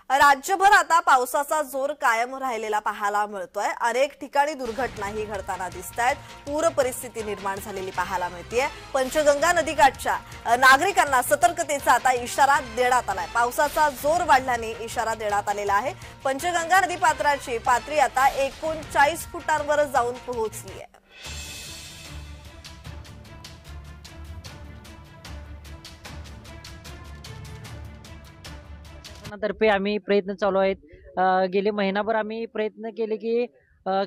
राज्यभर आता पावसाचा जोर कायम राहिलेला पाहायला मिळतोय। अनेक ठिकाणी दुर्घटनाही घडताना दिसतायत। पूर परिस्थिती निर्माण झालेली पाहायला मिळतेय। पंचगंगा नदीकाठच्या नागरिकांना सतर्कतेचा आता इशारा देण्यात आलाय। पावसाचा जोर वाढल्याने इशारा देण्यात आलेला आहे। पंचगंगा नदी पात्राची पातळी आता 39 फुटांवर जाऊन पोहोचली आहे। तर्फे आम्ही प्रयत्न चालू आहेत। गेले महिनाभर आम्ही प्रयत्न केले की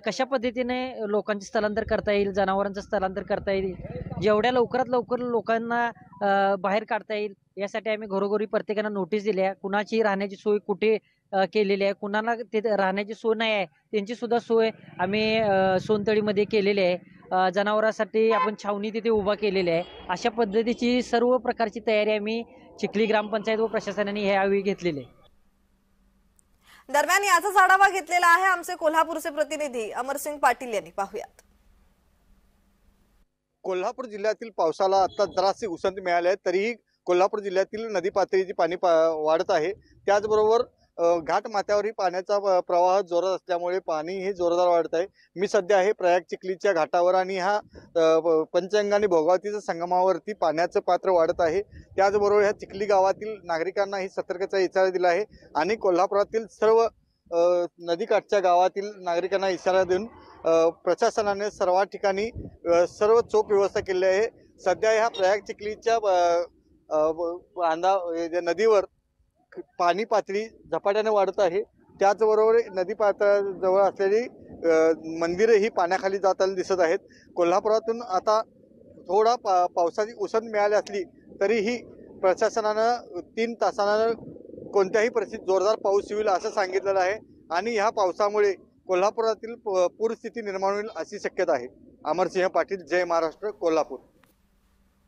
कशा पद्धतीने लोकांचे स्थलांतर करता येईल, जनावरांचं स्थलांतर करता येईल, जेवढ्या लवकरात लवकर लोकांना बाहेर काढता येईल यासाठी आम्ही घरोघरी प्रत्येकाला नोटीस दिली आहे। कुणाची राहण्याची सोय कुठे केलेली आहे, कुणाला तिथे राहण्याची सोय नाही आहे त्यांची सुद्धा सोय आम्ही सोनतळीमध्ये केलेली आहे। जनावरांसाठी आपण छावणी तिथे उभा केलेली आहे। अशा पद्धतीची सर्व प्रकारची तयारी आम्ही चिखली ग्रामपंचायत व प्रशासनाने यावेळी घेतलेली आहे। दरम्यान याचाच आढावा घेतलेला आहे आमचे कोल्हापूरचे प्रतिनिधी अमरसिंग पाटील यांनी। पाहूयात। कोल्हापूर जिल्ह्यातील पावसाला आता जरासे उसंत मिळाले आहे, तरीही कोल्हापूर जिल्ह्यातील नदी पातळीची पाणी वाढत आहे। त्याचबरोबर घाट माथ्यावरही पाण्याचा प्रवाह जोरात असल्यामुळे पाणी हे जोरदार वाढत आहे। मी सध्या आहे प्रयाग चिखलीच्या घाटावर आणि हा पंचगंगा आणि भोगावतीच्या संगमावरती पाण्याचं पात्र वाढत आहे। त्याचबरोबर ह्या चिखली गावातील नागरिकांना ही सतर्कतेचा इशारा दिला आहे आणि कोल्हापुरातील सर्व नदीकाठच्या गावातील नागरिकांना इशारा देऊन प्रशासनाने सर्व ठिकाणी सर्व चोख व्यवस्था केली आहे। सध्या ह्या प्रयाग चिखलीच्या नदीवर पाणी पातळी झपाट्याने वाढत आहे। त्याचबरोबर नदी पात्राजवळ असलेली मंदिरे ही पाण्याखाली जाताना दिसत आहेत। कोल्हापुरातून आता थोडा पावसाची उसंत मिळाली असली तरीही प्रशासनानं 3 तासांना कोणत्याही परिस्थितीत जोरदार पाऊस होईल असं सांगितलेलं आहे आणि ह्या पावसामुळे कोल्हापुरातील पूरस्थिती निर्माण होईल अशी शक्यता आहे। अमरसिंह पाटील, जय महाराष्ट्र, कोल्हापूर।